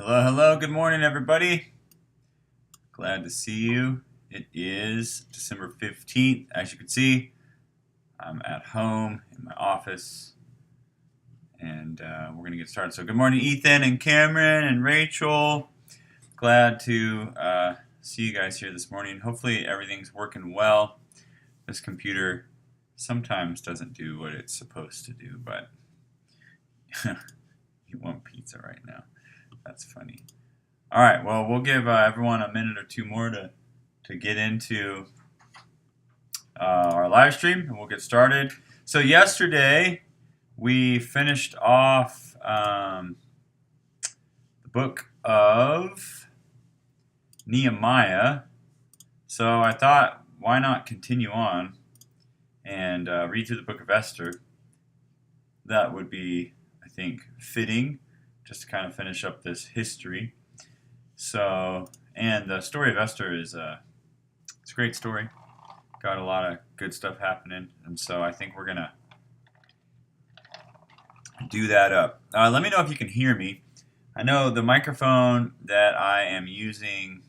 Hello, hello. Good morning, everybody. Glad to see you. It is December 15th. As you can see, I'm at home in my office, and we're going to get started. So, good morning, Ethan and Cameron and Rachel. Glad to see you guys here this morning. Hopefully, everything's working well. This computer sometimes doesn't do what it's supposed to do, but you want pizza right now. That's funny. All right, well, we'll give everyone a minute or two more to get into our live stream, and we'll get started. So yesterday, we finished off the book of Nehemiah. So I thought, why not continue on and read through the book of Esther? That would be, I think, fitting, just to kind of finish up this history. So, and the story of Esther is it's a great story. Got a lot of good stuff happening, and so I think we're gonna do that up. Let me know if you can hear me. I know the microphone that I am using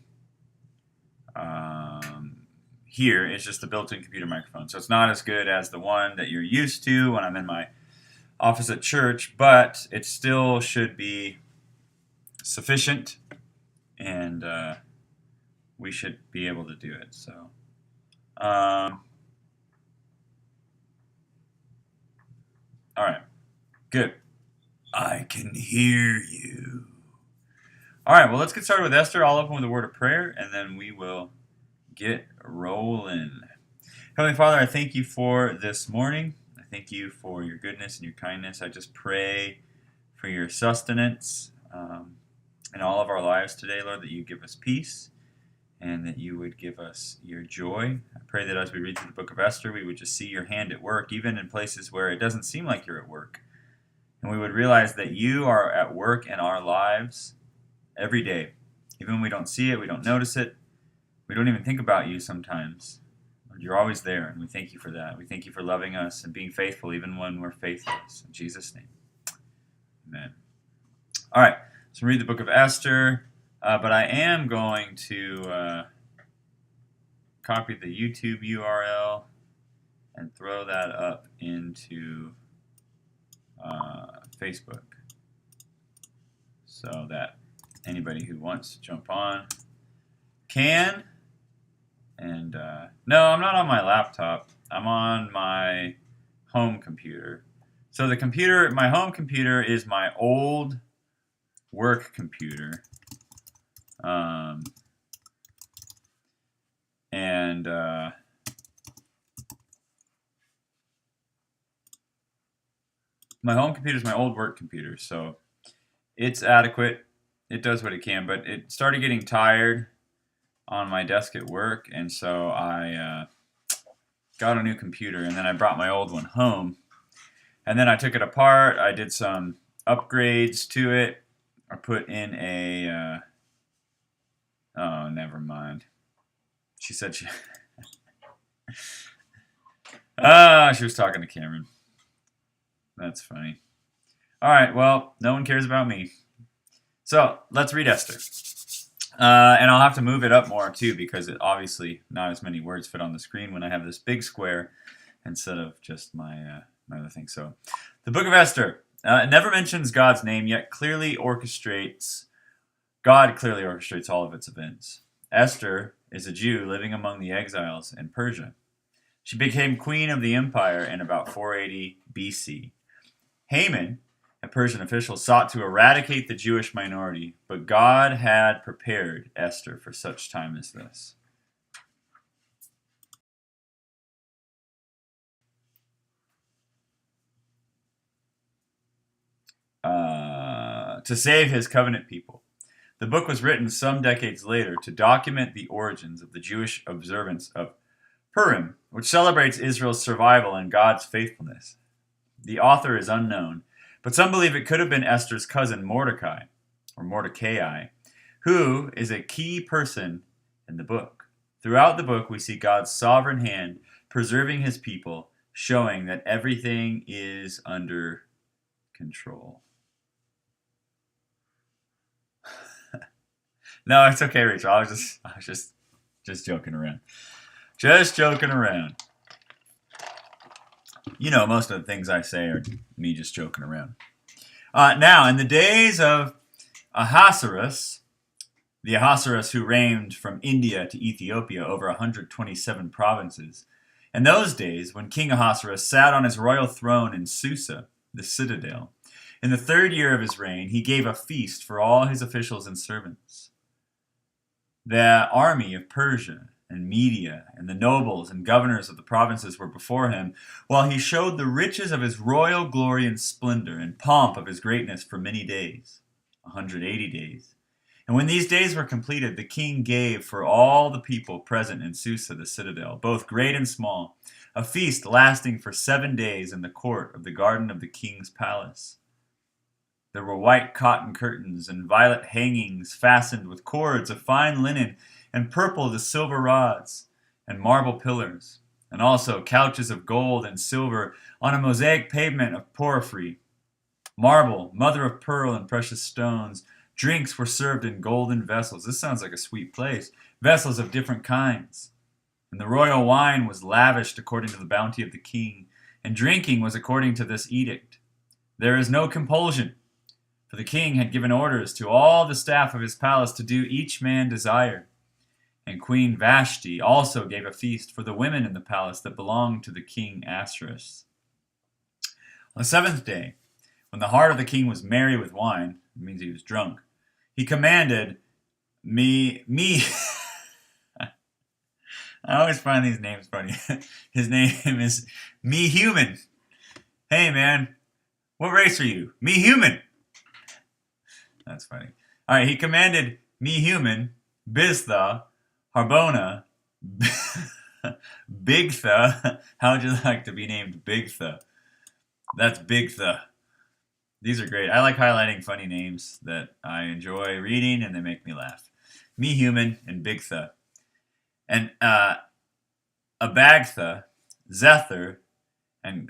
here is just the built-in computer microphone, so it's not as good as the one that you're used to when I'm in my office at church, but it still should be sufficient. And we should be able to do it. So, all right, good. I can hear you. All right, well, let's get started with Esther. I'll open with a word of prayer, and then we will get rolling. Heavenly Father, I thank you for this morning. I thank you for your goodness and your kindness. I just pray for your sustenance in all of our lives today, Lord, that you give us peace and that you would give us your joy. I pray that as we read through the book of Esther, we would just see your hand at work, even in places where it doesn't seem like you're at work. And we would realize that you are at work in our lives every day. Even when we don't see it, we don't notice it, we don't even think about you sometimes. Lord, you're always there, and we thank you for that. We thank you for loving us and being faithful even when we're faithless. In Jesus' name, amen. All right. So read the book of Esther, but I am going to copy the YouTube URL and throw that up into Facebook so that anybody who wants to jump on can. And no, I'm not on my laptop. I'm on my home computer. So the computer, my home computer is my old work computer, and my home computer is my old work computer, so it's adequate. It does what it can, but it started getting tired on my desk at work, and so I got a new computer, and then I brought my old one home, and then I took it apart. I did some upgrades to it. I put in a oh, never mind. She said she she was talking to Cameron. That's funny. All right, well, no one cares about me. So let's read Esther. And I'll have to move it up more too, because it obviously not as many words fit on the screen when I have this big square instead of just my other thing. So the book of Esther never mentions God's name, yet God clearly orchestrates all of its events. Esther is a Jew living among the exiles in Persia. She became queen of the empire in about 480 BC. Haman, a Persian official, sought to eradicate the Jewish minority, but God had prepared Esther for such time as this. To save his covenant people. The book was written some decades later to document the origins of the Jewish observance of Purim, which celebrates Israel's survival and God's faithfulness. The author is unknown, but some believe it could have been Esther's cousin Mordecai, or Mordecai, who is a key person in the book. Throughout the book, we see God's sovereign hand preserving his people, showing that everything is under control. No, it's okay, Rachel. I was just joking around. Just joking around. You know, most of the things I say are me just joking around. Now, in the days of Ahasuerus, the Ahasuerus who reigned from India to Ethiopia over 127 provinces, in those days, when King Ahasuerus sat on his royal throne in Susa, the citadel, in the 3rd year of his reign, he gave a feast for all his officials and servants. The army of Persia and Media and the nobles and governors of the provinces were before him, while he showed the riches of his royal glory and splendor and pomp of his greatness for many days, 180 days. And when these days were completed, the king gave for all the people present in Susa the citadel, both great and small, a feast lasting for 7 days in the court of the garden of the king's palace. There were white cotton curtains and violet hangings fastened with cords of fine linen and purple to silver rods and marble pillars, and also couches of gold and silver on a mosaic pavement of porphyry, marble, mother of pearl, and precious stones. Drinks were served in golden vessels. This sounds like a sweet place. Vessels of different kinds. And the royal wine was lavished according to the bounty of the king, and drinking was according to this edict. There is no compulsion, for the king had given orders to all the staff of his palace to do each man desire. And Queen Vashti also gave a feast for the women in the palace that belonged to the king Ahasuerus. On the 7th day, when the heart of the king was merry with wine, it means he was drunk, he commanded me. I always find these names funny. His name is Me Human. Hey man, what race are you? Me Human. That's funny. All right, he commanded Me Human, Biztha, Harbona, Bigtha. How would you like to be named Bigtha? That's Bigtha. These are great. I like highlighting funny names that I enjoy reading and they make me laugh. Me Human and Bigtha. And Abagtha, Zether, and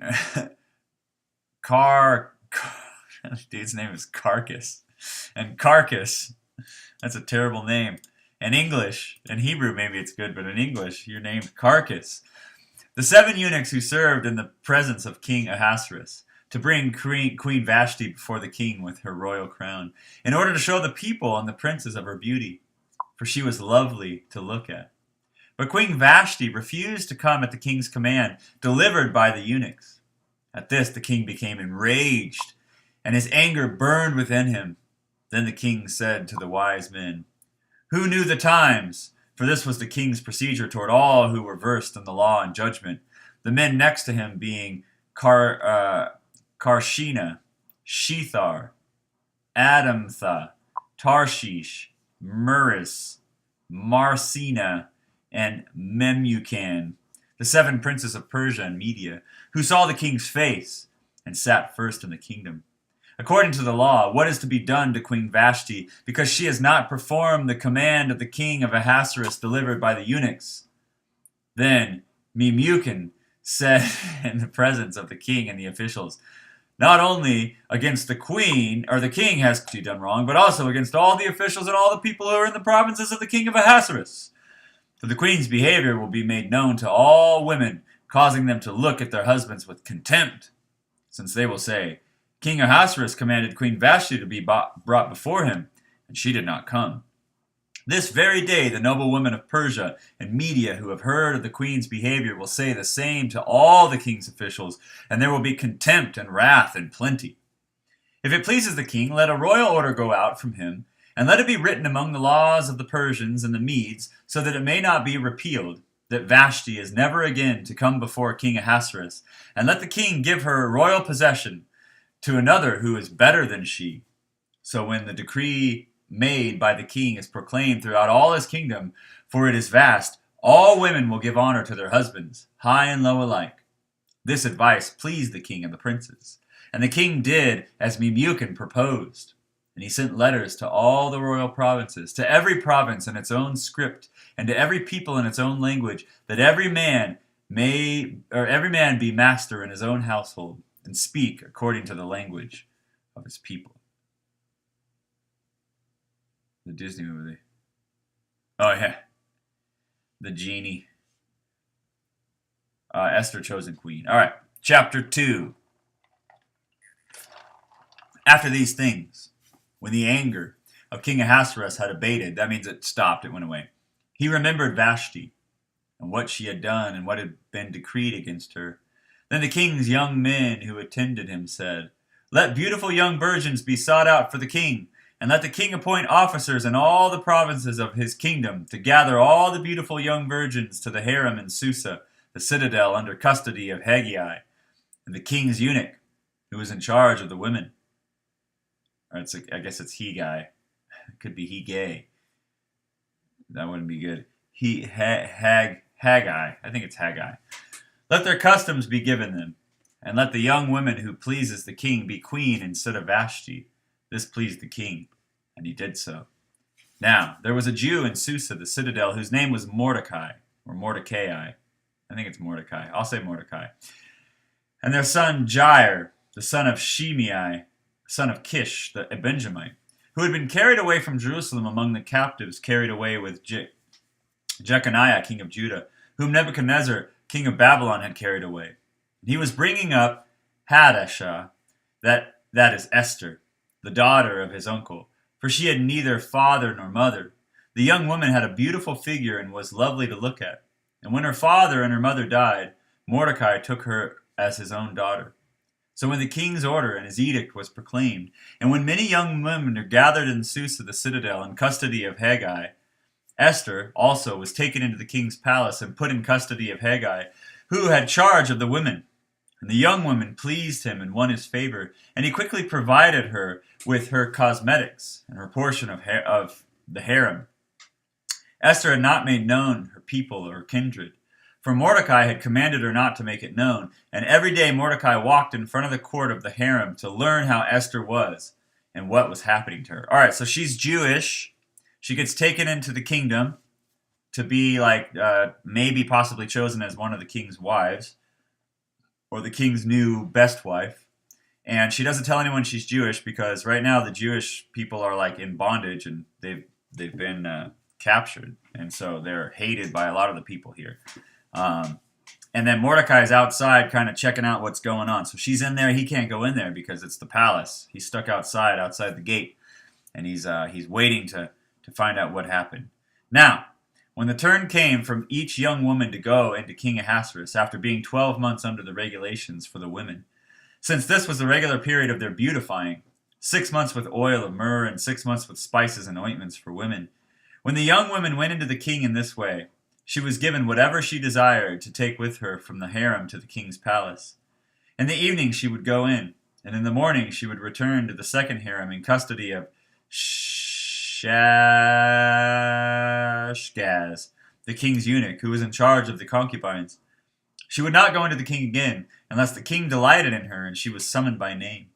dude's name is Carcass. And Carcass. That's a terrible name. In English, in Hebrew maybe it's good, but in English you're named Carcass. The 7 eunuchs who served in the presence of King Ahasuerus to bring Queen Vashti before the king with her royal crown, in order to show the people and the princes of her beauty, for she was lovely to look at. But Queen Vashti refused to come at the king's command, delivered by the eunuchs. At this the king became enraged, and his anger burned within him. Then the king said to the wise men, "Who knew the times?" For this was the king's procedure toward all who were versed in the law and judgment. The men next to him being Karshina, Shethar, Adamtha, Tarshish, Muris, Marsina, and Memucan, the 7 princes of Persia and Media, who saw the king's face and sat first in the kingdom. According to the law, what is to be done to Queen Vashti, because she has not performed the command of the king of Ahasuerus delivered by the eunuchs? Then Memucan said in the presence of the king and the officials, not only against the queen or the king has she done wrong, but also against all the officials and all the people who are in the provinces of the king of Ahasuerus. For the queen's behavior will be made known to all women, causing them to look at their husbands with contempt, since they will say, King Ahasuerus commanded Queen Vashti to be brought before him, and she did not come. This very day the noble women of Persia and Media who have heard of the queen's behavior will say the same to all the king's officials, and there will be contempt and wrath and plenty. If it pleases the king, let a royal order go out from him, and let it be written among the laws of the Persians and the Medes, so that it may not be repealed, that Vashti is never again to come before King Ahasuerus, and let the king give her royal possession to another who is better than she. So when the decree made by the king is proclaimed throughout all his kingdom, for it is vast, all women will give honor to their husbands, high and low alike. This advice pleased the king and the princes, and the king did as Memucan proposed. And he sent letters to all the royal provinces, to every province in its own script, and to every people in its own language, that every man be master in his own household, and speak according to the language of his people. The Disney movie. Oh, yeah. The genie. Esther chosen queen. All right. Chapter 2. After these things, when the anger of King Ahasuerus had abated, that means it stopped, it went away, he remembered Vashti and what she had done and what had been decreed against her. Then the king's young men who attended him said, "Let beautiful young virgins be sought out for the king, and let the king appoint officers in all the provinces of his kingdom to gather all the beautiful young virgins to the harem in Susa, the citadel, under custody of Haggai, and the king's eunuch, who was in charge of the women." Or I guess it's he guy. It could be he gay. That wouldn't be good. Haggai. I think it's Haggai. "Let their customs be given them, and let the young woman who pleases the king be queen instead of Vashti." This pleased the king, and he did so. Now, there was a Jew in Susa, the citadel, whose name was Mordecai, or Mordecai. I think it's Mordecai. I'll say Mordecai. And their son Jair, the son of Shimei, son of Kish, the Benjamite, who had been carried away from Jerusalem among the captives carried away with Jeconiah, king of Judah, whom Nebuchadnezzar, king of Babylon, had carried away. And he was bringing up Hadassah, that is Esther, the daughter of his uncle, for she had neither father nor mother. The young woman had a beautiful figure and was lovely to look at. And when her father and her mother died, Mordecai took her as his own daughter. So when the king's order and his edict was proclaimed, and when many young women were gathered in Susa, the citadel, in custody of Haggai, Esther also was taken into the king's palace and put in custody of Haggai, who had charge of the women. And the young woman pleased him and won his favor, and he quickly provided her with her cosmetics and her portion of the harem. Esther had not made known her people or kindred, for Mordecai had commanded her not to make it known, and every day Mordecai walked in front of the court of the harem to learn how Esther was and what was happening to her. All right, so she's Jewish. She gets taken into the kingdom to be maybe possibly chosen as one of the king's wives, or the king's new best wife. And she doesn't tell anyone she's Jewish because right now the Jewish people are like in bondage and they've been captured, and so they're hated by a lot of the people here. And then Mordecai is outside kind of checking out what's going on. So she's in there. He can't go in there because it's the palace. He's stuck outside the gate, and he's waiting to find out what happened. Now, when the turn came from each young woman to go into King Ahasuerus after being 12 months under the regulations for the women, since this was the regular period of their beautifying, 6 months with oil of myrrh and 6 months with spices and ointments for women, when the young woman went into the king in this way, she was given whatever she desired to take with her from the harem to the king's palace. In the evening she would go in, and in the morning she would return to the second harem in custody of Shashgaz, the king's eunuch, who was in charge of the concubines. She would not go into the king again, unless the king delighted in her and she was summoned by name.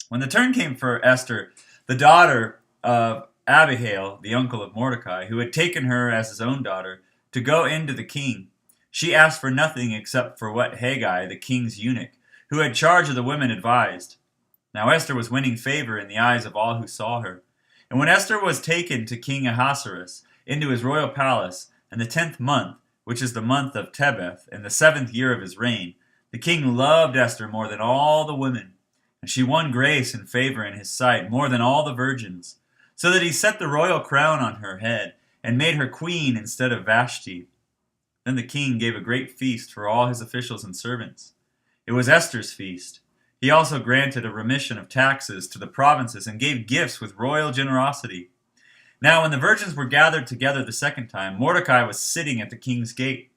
When the turn came for Esther, the daughter of Abihail, the uncle of Mordecai, who had taken her as his own daughter, to go into the king, she asked for nothing except for what Haggai, the king's eunuch, who had charge of the women, advised. Now Esther was winning favor in the eyes of all who saw her. And when Esther was taken to King Ahasuerus into his royal palace in the 10th month, which is the month of Tebeth, in the 7th year of his reign, the king loved Esther more than all the women, and she won grace and favor in his sight more than all the virgins, so that he set the royal crown on her head and made her queen instead of Vashti. Then the king gave a great feast for all his officials and servants. It was Esther's feast. He also granted a remission of taxes to the provinces and gave gifts with royal generosity. Now when the virgins were gathered together the second time, Mordecai was sitting at the king's gate.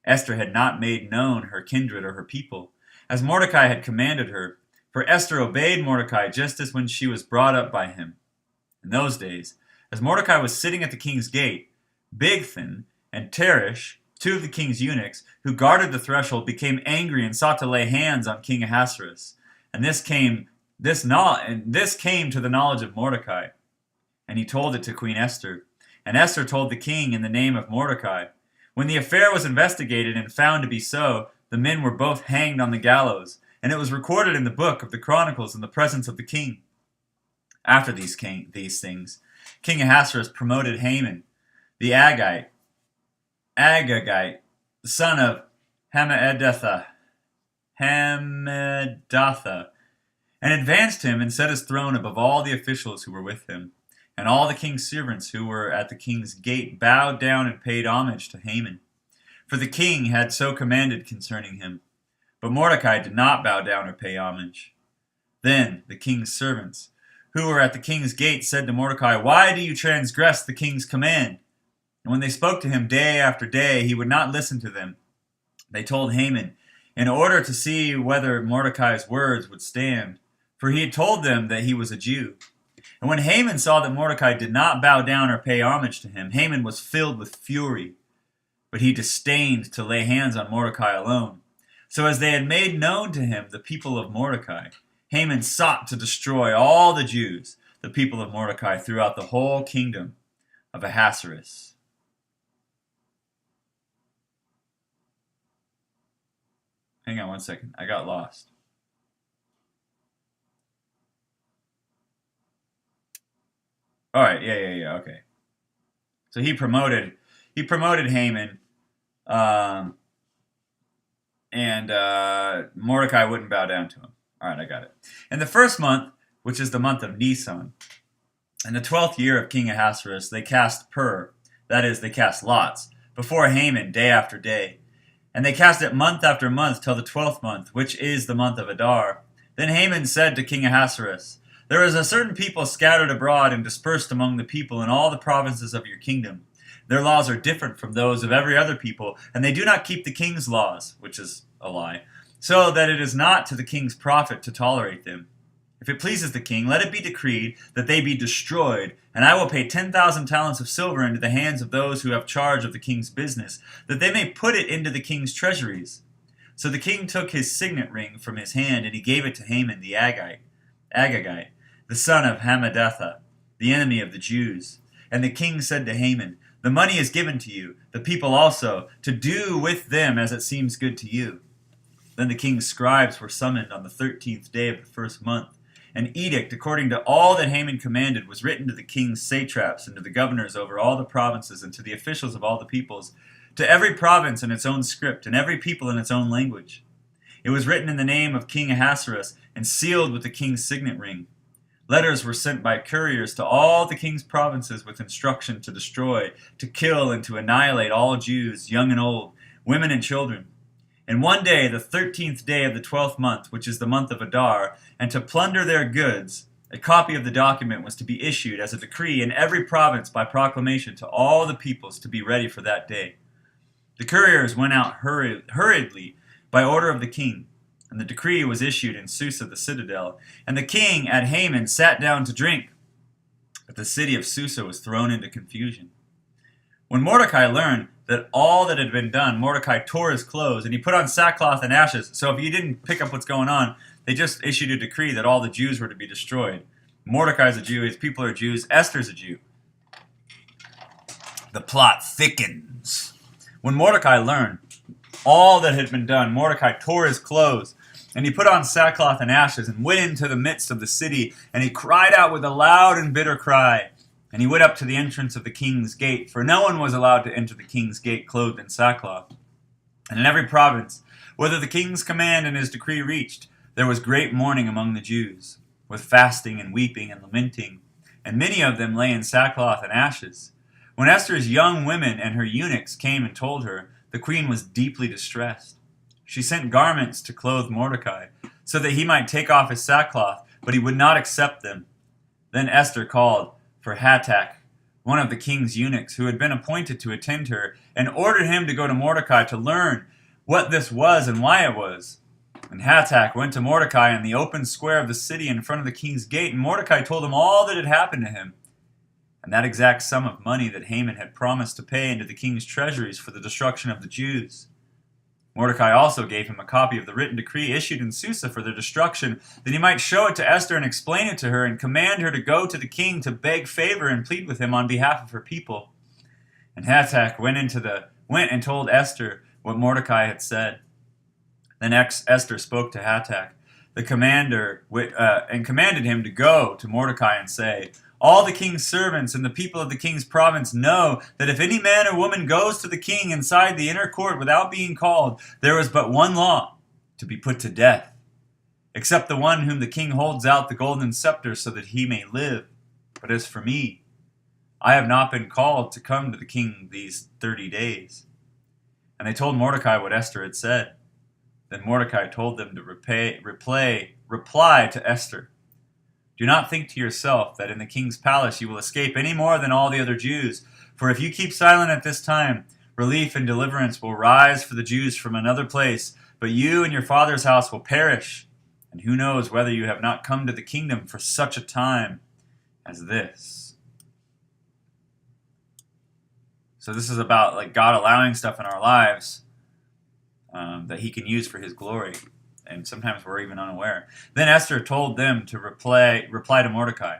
Esther had not made known her kindred or her people, as Mordecai had commanded her, for Esther obeyed Mordecai just as when she was brought up by him. In those days, as Mordecai was sitting at the king's gate, Bigthan and Teresh, two of the king's eunuchs, who guarded the threshold, became angry and sought to lay hands on King Ahasuerus. And this came to the knowledge of Mordecai. And he told it to Queen Esther. And Esther told the king in the name of Mordecai. When the affair was investigated and found to be so, the men were both hanged on the gallows, and it was recorded in the book of the Chronicles in the presence of the king. After these things, King Ahasuerus promoted Haman, the Agagite, the son of Hammedatha, and advanced him and set his throne above all the officials who were with him. And all the king's servants who were at the king's gate bowed down and paid homage to Haman, for the king had so commanded concerning him. But Mordecai did not bow down or pay homage. Then the king's servants, who were at the king's gate, said to Mordecai, "Why do you transgress the king's command?" And when they spoke to him day after day, he would not listen to them. They told Haman, in order to see whether Mordecai's words would stand, for he had told them that he was a Jew. And when Haman saw that Mordecai did not bow down or pay homage to him, Haman was filled with fury. But he disdained to lay hands on Mordecai alone. So as they had made known to him the people of Mordecai, Haman sought to destroy all the Jews, the people of Mordecai, throughout the whole kingdom of Ahasuerus. Hang on one second. I got lost. All right. Yeah. Okay. So he promoted Haman, and Mordecai wouldn't bow down to him. All right, I got it. In the first month, which is the month of Nisan, in the 12th year of King Ahasuerus, they cast that is, they cast lots, before Haman day after day. And they cast it month after month till the 12th month, which is the month of Adar. Then Haman said to King Ahasuerus, "There is a certain people scattered abroad and dispersed among the people in all the provinces of your kingdom. Their laws are different from those of every other people, and they do not keep the king's laws," which is a lie, "so that it is not to the king's profit to tolerate them. If it pleases the king, let it be decreed that they be destroyed, and I will pay 10,000 talents of silver into the hands of those who have charge of the king's business, that they may put it into the king's treasuries." So the king took his signet ring from his hand, and he gave it to Haman the Agagite, the son of Hammedatha, the enemy of the Jews. And the king said to Haman, "The money is given to you, the people also, to do with them as it seems good to you." Then the king's scribes were summoned on the 13th day of the first month. An edict according to all that Haman commanded was written to the king's satraps and to the governors over all the provinces and to the officials of all the peoples, to every province in its own script and every people in its own language. It was written in the name of King Ahasuerus and sealed with the king's signet ring. Letters were sent by couriers to all the king's provinces with instruction to destroy, to kill, and to annihilate all Jews, young and old, women and children. And one day, the 13th day of the 12th month, which is the month of Adar, and to plunder their goods, a copy of the document was to be issued as a decree in every province by proclamation to all the peoples to be ready for that day. The couriers went out hurriedly by order of the king, and the decree was issued in Susa the citadel. And the king at Haman sat down to drink, but the city of Susa was thrown into confusion. When Mordecai learned that all that had been done, Mordecai tore his clothes, and he put on sackcloth and ashes. So if you didn't pick up what's going on, they just issued a decree that all the Jews were to be destroyed. Mordecai's a Jew, his people are Jews, Esther's a Jew. The plot thickens. When Mordecai learned all that had been done, Mordecai tore his clothes, and he put on sackcloth and ashes, and went into the midst of the city, and he cried out with a loud and bitter cry. And he went up to the entrance of the king's gate, for no one was allowed to enter the king's gate clothed in sackcloth. And in every province, whether the king's command and his decree reached, there was great mourning among the Jews, with fasting and weeping and lamenting, and many of them lay in sackcloth and ashes. When Esther's young women and her eunuchs came and told her, the queen was deeply distressed. She sent garments to clothe Mordecai, so that he might take off his sackcloth, but he would not accept them. Then Esther called for Hatach, one of the king's eunuchs, who had been appointed to attend her, and ordered him to go to Mordecai to learn what this was and why it was. And Hatach went to Mordecai in the open square of the city in front of the king's gate, and Mordecai told him all that had happened to him, and that exact sum of money that Haman had promised to pay into the king's treasuries for the destruction of the Jews. Mordecai also gave him a copy of the written decree issued in Susa for their destruction, that he might show it to Esther and explain it to her, and command her to go to the king to beg favor and plead with him on behalf of her people. And Hatach went and told Esther what Mordecai had said. Then Esther spoke to Hatach, the commander, and commanded him to go to Mordecai and say, All the king's servants and the people of the king's province know that if any man or woman goes to the king inside the inner court without being called, there is but one law, to be put to death, except the one whom the king holds out the golden scepter so that he may live. But as for me, I have not been called to come to the king these 30 days. And they told Mordecai what Esther had said. Then Mordecai told them to reply to Esther. Do not think to yourself that in the king's palace you will escape any more than all the other Jews. For if you keep silent at this time, relief and deliverance will rise for the Jews from another place, but you and your father's house will perish. And who knows whether you have not come to the kingdom for such a time as this. So this is about like God allowing stuff in our lives that he can use for his glory. And sometimes we're even unaware. Then Esther told them to reply to Mordecai.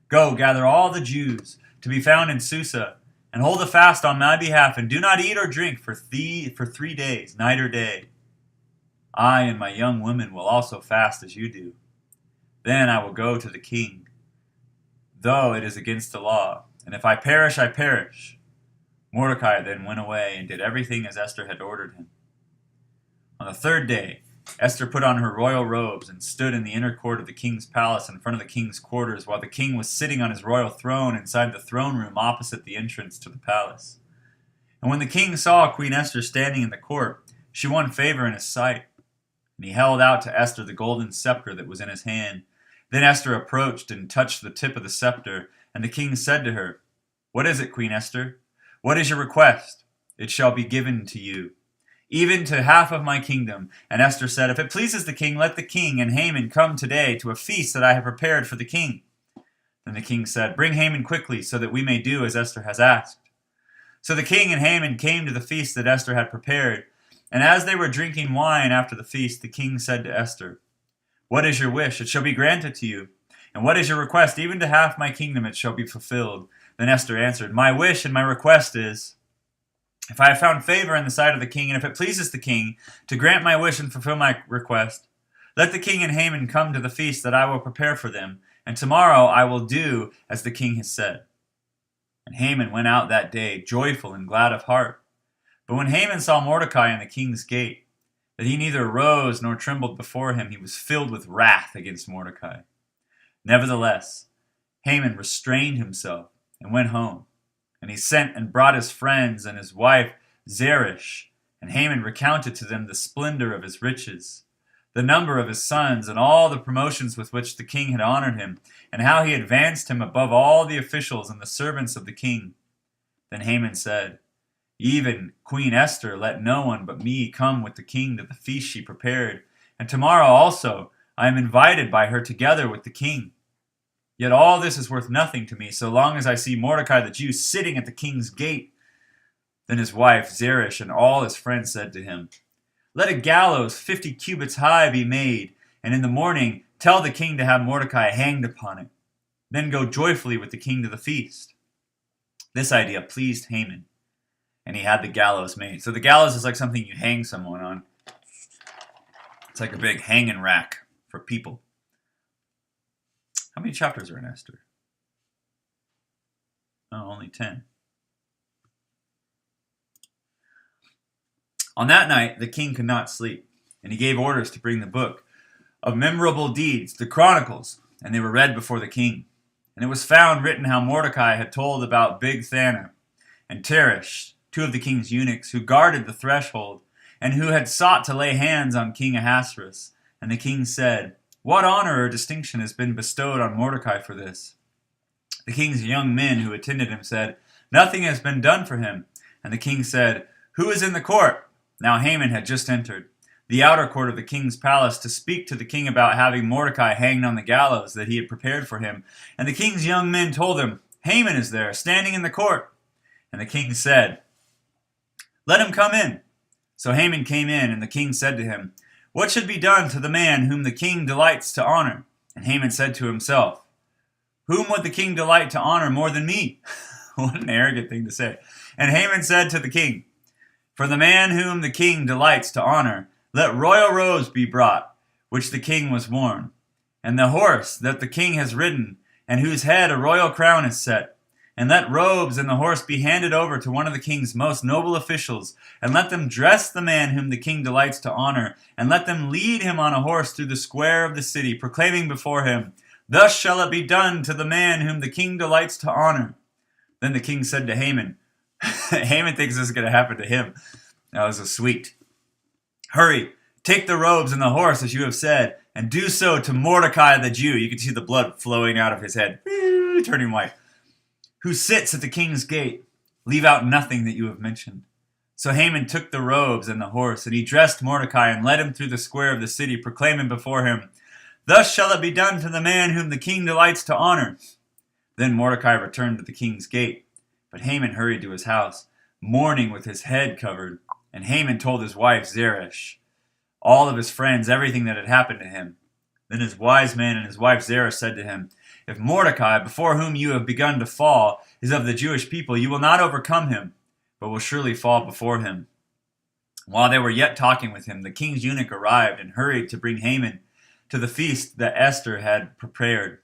Go, gather all the Jews to be found in Susa, and hold a fast on my behalf, and do not eat or drink for 3 days, night or day. I and my young women will also fast as you do. Then I will go to the king, though it is against the law. And if I perish, I perish. Mordecai then went away and did everything as Esther had ordered him. On the 3rd day, Esther put on her royal robes and stood in the inner court of the king's palace in front of the king's quarters, while the king was sitting on his royal throne inside the throne room opposite the entrance to the palace. And when the king saw Queen Esther standing in the court, she won favor in his sight. And he held out to Esther the golden scepter that was in his hand. Then Esther approached and touched the tip of the scepter, and the king said to her, What is it, Queen Esther? What is your request? It shall be given to you, even to half of my kingdom. And Esther said, If it pleases the king, let the king and Haman come today to a feast that I have prepared for the king. Then the king said, Bring Haman quickly, so that we may do as Esther has asked. So the king and Haman came to the feast that Esther had prepared. And as they were drinking wine after the feast, the king said to Esther, What is your wish? It shall be granted to you. And what is your request? Even to half my kingdom it shall be fulfilled. Then Esther answered, My wish and my request is, if I have found favor in the sight of the king, and if it pleases the king to grant my wish and fulfill my request, let the king and Haman come to the feast that I will prepare for them, and tomorrow I will do as the king has said. And Haman went out that day, joyful and glad of heart. But when Haman saw Mordecai in the king's gate, that he neither rose nor trembled before him, he was filled with wrath against Mordecai. Nevertheless, Haman restrained himself and went home. And he sent and brought his friends and his wife Zeresh, and Haman recounted to them the splendor of his riches, the number of his sons, and all the promotions with which the king had honored him, and how he advanced him above all the officials and the servants of the king. Then Haman said, Even Queen Esther let no one but me come with the king to the feast she prepared, and tomorrow also I am invited by her together with the king. Yet all this is worth nothing to me, so long as I see Mordecai the Jew sitting at the king's gate. Then his wife Zeresh and all his friends said to him, Let a gallows 50 cubits high be made, and in the morning tell the king to have Mordecai hanged upon it. Then go joyfully with the king to the feast. This idea pleased Haman, and he had the gallows made. So the gallows is like something you hang someone on. It's like a big hanging rack for people. How many chapters are in Esther? Oh, only 10. On that night, the king could not sleep, and he gave orders to bring the book of memorable deeds, the Chronicles, and they were read before the king. And it was found written how Mordecai had told about Bigthana and Teresh, 2 of the king's eunuchs, who guarded the threshold, and who had sought to lay hands on King Ahasuerus. And the king said, What honor or distinction has been bestowed on Mordecai for this? The king's young men who attended him said, Nothing has been done for him. And the king said, Who is in the court? Now Haman had just entered the outer court of the king's palace to speak to the king about having Mordecai hanged on the gallows that he had prepared for him. And the king's young men told him, Haman is there, standing in the court. And the king said, Let him come in. So Haman came in, and the king said to him, What should be done to the man whom the king delights to honor? And Haman said to himself, Whom would the king delight to honor more than me? What an arrogant thing to say. And Haman said to the king, For the man whom the king delights to honor, let royal robes be brought, which the king was worn, and the horse that the king has ridden, and whose head a royal crown is set. And let robes and the horse be handed over to one of the king's most noble officials, and let them dress the man whom the king delights to honor, and let them lead him on a horse through the square of the city, proclaiming before him, Thus shall it be done to the man whom the king delights to honor. Then the king said to Haman, Haman thinks this is going to happen to him. That was a sweet. Hurry, take the robes and the horse as you have said, and do so to Mordecai the Jew. You can see the blood flowing out of his head, turning white, who sits at the king's gate. Leave out nothing that you have mentioned. So Haman took the robes and the horse, and he dressed Mordecai and led him through the square of the city, proclaiming before him, Thus shall it be done to the man whom the king delights to honor. Then Mordecai returned to the king's gate, but Haman hurried to his house, mourning with his head covered. And Haman told his wife Zeresh, all of his friends, everything that had happened to him. Then his wise men and his wife Zeresh said to him, If Mordecai, before whom you have begun to fall, is of the Jewish people, you will not overcome him, but will surely fall before him. While they were yet talking with him, the king's eunuch arrived and hurried to bring Haman to the feast that Esther had prepared.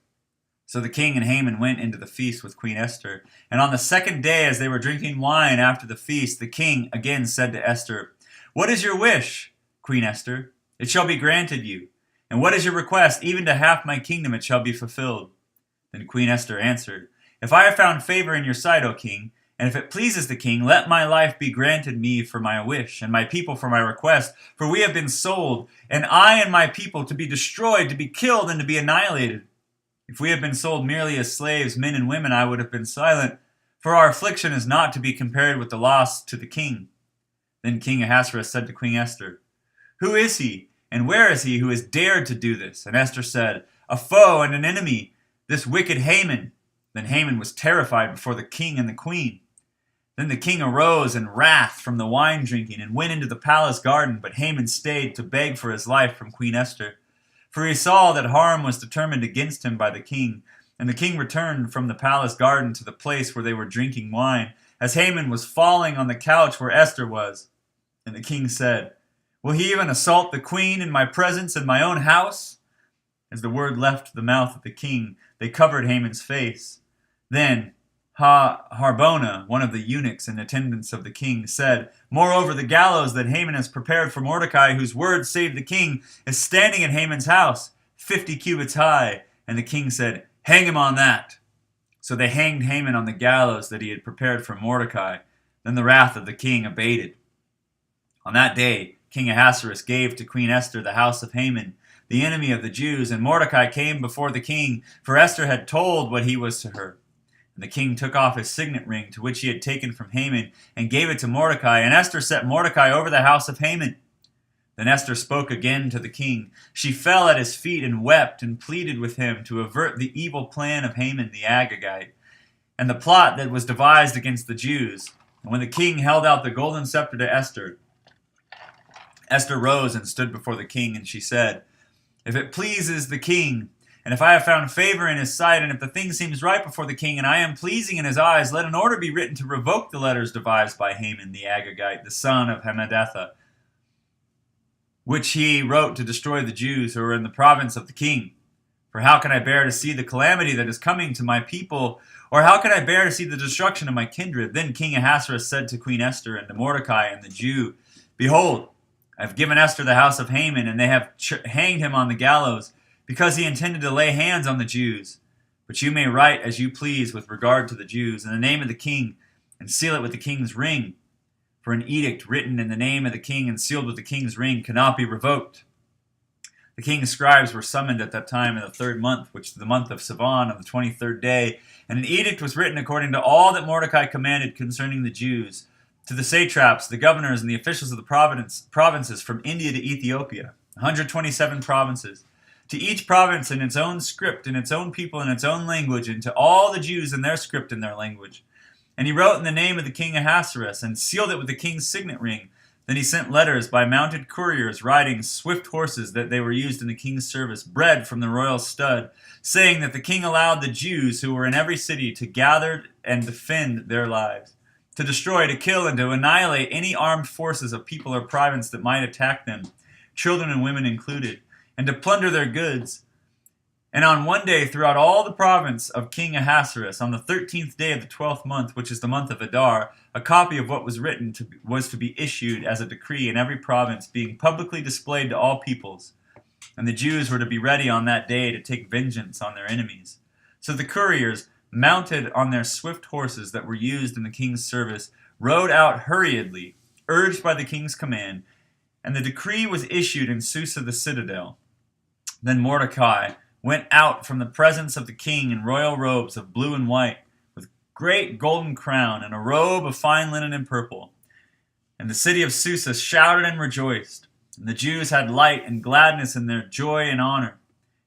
So the king and Haman went into the feast with Queen Esther. And on the second day, as they were drinking wine after the feast, the king again said to Esther, What is your wish, Queen Esther? It shall be granted you. And what is your request? Even to half my kingdom it shall be fulfilled. Then Queen Esther answered, If I have found favor in your sight, O king, and if it pleases the king, let my life be granted me for my wish, and my people for my request. For we have been sold, and I and my people to be destroyed, to be killed, and to be annihilated. If we had been sold merely as slaves, men and women, I would have been silent, for our affliction is not to be compared with the loss to the king. Then King Ahasuerus said to Queen Esther, Who is he, and where is he who has dared to do this? And Esther said, A foe and an enemy, this wicked Haman. Then Haman was terrified before the king and the queen. Then the king arose in wrath from the wine drinking and went into the palace garden, but Haman stayed to beg for his life from Queen Esther. For he saw that harm was determined against him by the king. And the king returned from the palace garden to the place where they were drinking wine, as Haman was falling on the couch where Esther was. And the king said, Will he even assault the queen in my presence in my own house? As the word left the mouth of the king, they covered Haman's face. Then Harbona, one of the eunuchs in attendance of the king, said, Moreover, the gallows that Haman has prepared for Mordecai, whose word saved the king, is standing in Haman's house, 50 cubits high. And the king said, Hang him on that. So they hanged Haman on the gallows that he had prepared for Mordecai. Then the wrath of the king abated. On that day, King Ahasuerus gave to Queen Esther the house of Haman, the enemy of the Jews, and Mordecai came before the king, for Esther had told what he was to her. And the king took off his signet ring, to which he had taken from Haman, and gave it to Mordecai. And Esther set Mordecai over the house of Haman. Then Esther spoke again to the king. She fell at his feet and wept and pleaded with him to avert the evil plan of Haman the Agagite, and the plot that was devised against the Jews. And when the king held out the golden scepter to Esther, Esther rose and stood before the king, and she said, If it pleases the king, and if I have found favor in his sight, and if the thing seems right before the king, and I am pleasing in his eyes, let an order be written to revoke the letters devised by Haman the Agagite, the son of Hammedatha, which he wrote to destroy the Jews who are in the province of the king. For how can I bear to see the calamity that is coming to my people, or how can I bear to see the destruction of my kindred? Then King Ahasuerus said to Queen Esther and to Mordecai and the Jew, Behold, I have given Esther the house of Haman, and they have hanged him on the gallows, because he intended to lay hands on the Jews. But you may write as you please with regard to the Jews, in the name of the king, and seal it with the king's ring. For an edict written in the name of the king and sealed with the king's ring cannot be revoked. The king's scribes were summoned at that time in the 3rd month, which is the month of Sivan, on the 23rd day, and an edict was written according to all that Mordecai commanded concerning the Jews, to the satraps, the governors, and the officials of the provinces from India to Ethiopia, 127 provinces, to each province in its own script, in its own people, in its own language, and to all the Jews in their script and their language. And he wrote in the name of the king Ahasuerus, and sealed it with the king's signet ring. Then he sent letters by mounted couriers riding swift horses that they were used in the king's service, bred from the royal stud, saying that the king allowed the Jews who were in every city to gather and defend their lives, to destroy, to kill, and to annihilate any armed forces of people or province that might attack them, children and women included, and to plunder their goods. And on one day throughout all the province of King Ahasuerus, on the 13th day of the 12th month, which is the month of Adar, a copy of what was written was to be issued as a decree in every province, being publicly displayed to all peoples. And the Jews were to be ready on that day to take vengeance on their enemies. So the couriers, mounted on their swift horses that were used in the king's service, rode out hurriedly, urged by the king's command, and the decree was issued in Susa the citadel. Then Mordecai went out from the presence of the king in royal robes of blue and white, with great golden crown and a robe of fine linen and purple. And the city of Susa shouted and rejoiced, and the Jews had light and gladness in their joy and honor.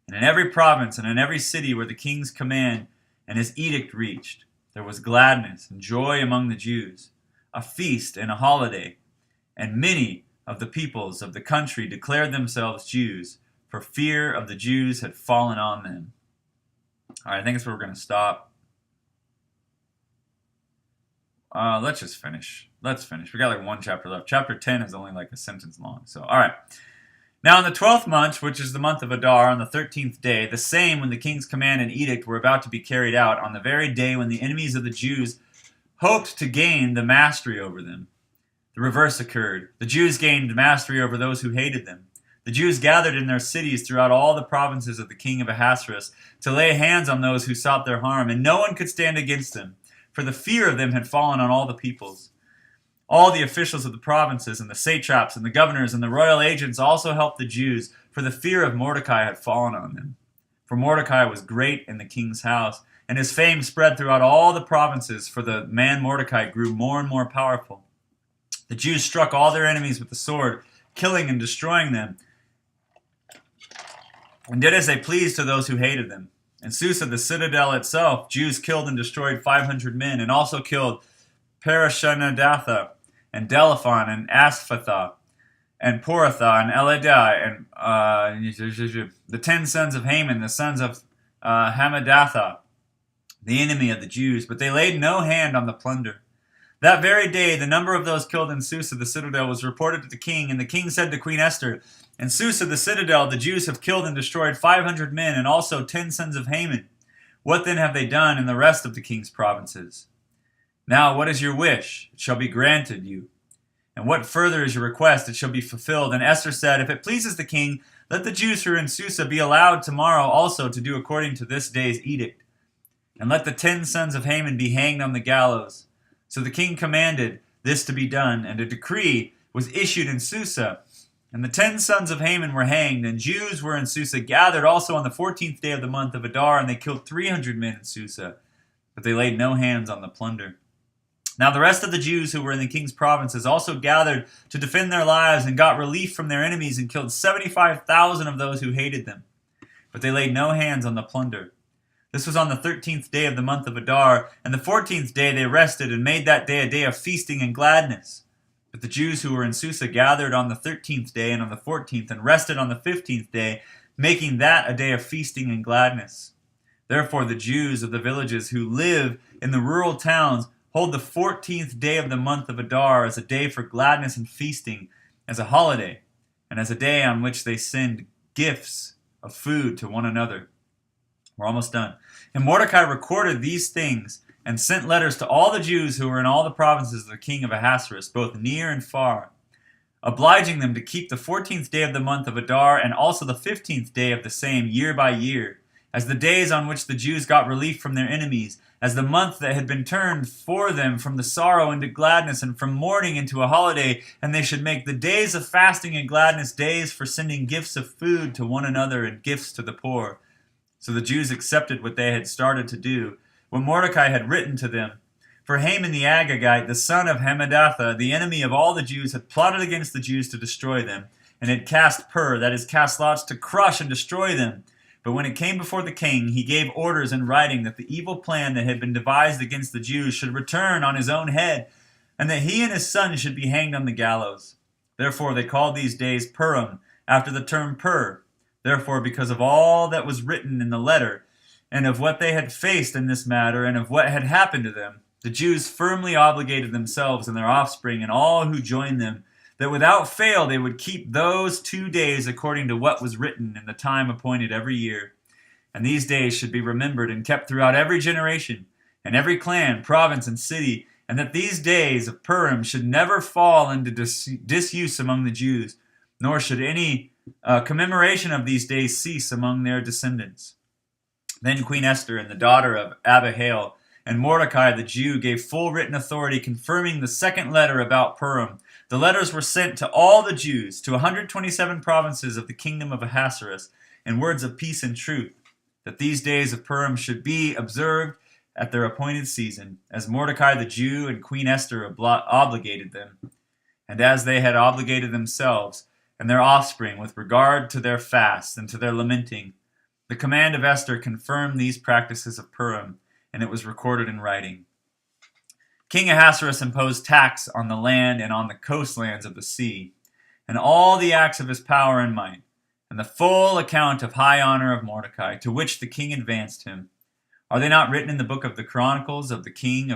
And in every province and in every city where the king's command and his edict reached, there was gladness and joy among the Jews, a feast and a holiday. And many of the peoples of the country declared themselves Jews, for fear of the Jews had fallen on them. All right, I think that's where we're going to stop. Let's just finish. Let's finish. We got like one chapter left. Chapter 10 is only like a sentence long. So, all right. Now in the 12th month, which is the month of Adar, on the 13th day, the same when the king's command and edict were about to be carried out, on the very day when the enemies of the Jews hoped to gain the mastery over them, the reverse occurred. The Jews gained mastery over those who hated them. The Jews gathered in their cities throughout all the provinces of the king of Ahasuerus to lay hands on those who sought their harm, and no one could stand against them, for the fear of them had fallen on all the peoples. All the officials of the provinces and the satraps and the governors and the royal agents also helped the Jews, for the fear of Mordecai had fallen on them. For Mordecai was great in the king's house, and his fame spread throughout all the provinces, for the man Mordecai grew more and more powerful. The Jews struck all their enemies with the sword, killing and destroying them, and did as they pleased to those who hated them. In Susa, the citadel itself, Jews killed and destroyed 500 men, and also killed Parashanadatha, and Delaphon, and Asphatha, and Poratha, and Eladai, and the 10 sons of Haman, the sons of Hamadatha, the enemy of the Jews. But they laid no hand on the plunder. That very day, the number of those killed in Susa, the citadel, was reported to the king, and the king said to Queen Esther, "In Susa, the citadel, the Jews have killed and destroyed 500 men, and also 10 sons of Haman. What then have they done in the rest of the king's provinces? Now, what is your wish? It shall be granted you. And what further is your request? It shall be fulfilled." And Esther said, "If it pleases the king, let the Jews who are in Susa be allowed tomorrow also to do according to this day's edict. And let the 10 sons of Haman be hanged on the gallows." So the king commanded this to be done, and a decree was issued in Susa. And the 10 sons of Haman were hanged, and Jews were in Susa gathered also on the 14th day of the month of Adar, and they killed 300 men in Susa, but they laid no hands on the plunder. Now the rest of the Jews who were in the king's provinces also gathered to defend their lives, and got relief from their enemies, and killed 75,000 of those who hated them, but they laid no hands on the plunder. This was on the 13th day of the month of Adar, and the 14th day they rested, and made that day a day of feasting and gladness. But the Jews who were in Susa gathered on the 13th day and on the 14th, and rested on the 15th day, making that a day of feasting and gladness. Therefore the Jews of the villages who live in the rural towns hold the 14th day of the month of Adar as a day for gladness and feasting, as a holiday, and as a day on which they send gifts of food to one another. We're almost done. And Mordecai recorded these things and sent letters to all the Jews who were in all the provinces of the king of Ahasuerus, both near and far, obliging them to keep the 14th day of the month of Adar and also the 15th day of the same year by year, as the days on which the Jews got relief from their enemies, as the month that had been turned for them from the sorrow into gladness and from mourning into a holiday, and they should make the days of fasting and gladness days for sending gifts of food to one another and gifts to the poor. So the Jews accepted what they had started to do, when Mordecai had written to them. For Haman the Agagite, the son of Hamadatha, the enemy of all the Jews, had plotted against the Jews to destroy them, and had cast that is, cast lots to crush and destroy them. But when it came before the king, he gave orders in writing that the evil plan that had been devised against the Jews should return on his own head, and that he and his son should be hanged on the gallows. Therefore they called these days Purim, after the term Pur. Therefore, because of all that was written in the letter, and of what they had faced in this matter, and of what had happened to them, the Jews firmly obligated themselves and their offspring and all who joined them, that without fail they would keep those 2 days according to what was written in the time appointed every year. And these days should be remembered and kept throughout every generation, and every clan, province, and city, and that these days of Purim should never fall into disuse among the Jews, nor should any commemoration of these days cease among their descendants. Then Queen Esther and the daughter of Abihail and Mordecai the Jew gave full written authority confirming the second letter about Purim. The letters were sent to all the Jews, to 127 provinces of the kingdom of Ahasuerus, in words of peace and truth, that these days of Purim should be observed at their appointed season, as Mordecai the Jew and Queen Esther obligated them, and as they had obligated themselves and their offspring with regard to their fasts and to their lamenting. The command of Esther confirmed these practices of Purim, and it was recorded in writing. King Ahasuerus imposed tax on the land and on the coastlands of the sea, and all the acts of his power and might, and the full account of high honor of Mordecai, to which the king advanced him. Are they not written in the book of the Chronicles of the king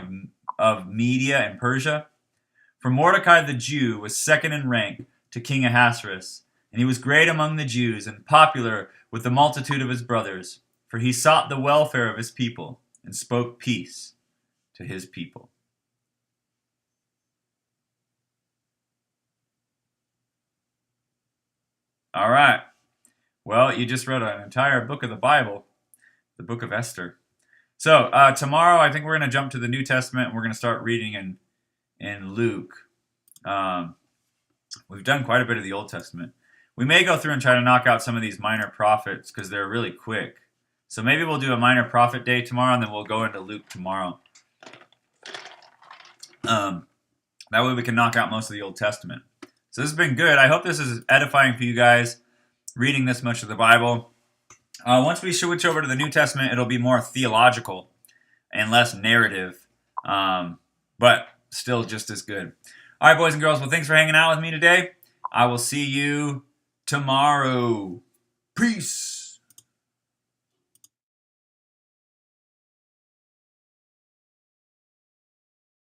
of Media and Persia? For Mordecai the Jew was second in rank to King Ahasuerus, and he was great among the Jews and popular with the multitude of his brothers, for he sought the welfare of his people and spoke peace to his people. All right. Well, you just read an entire book of the Bible, the book of Esther. So tomorrow, I think we're going to jump to the New Testament, and we're going to start reading in Luke. We've done quite a bit of the Old Testament. We may go through and try to knock out some of these minor prophets because they're really quick. So maybe we'll do a minor prophet day tomorrow, and then we'll go into Luke tomorrow. That way we can knock out most of the Old Testament. So this has been good. I hope this is edifying for you guys, reading this much of the Bible. Once we switch over to the New Testament, it'll be more theological and less narrative, but still just as good. All right, boys and girls, well, thanks for hanging out with me today. I will see you tomorrow. Peace.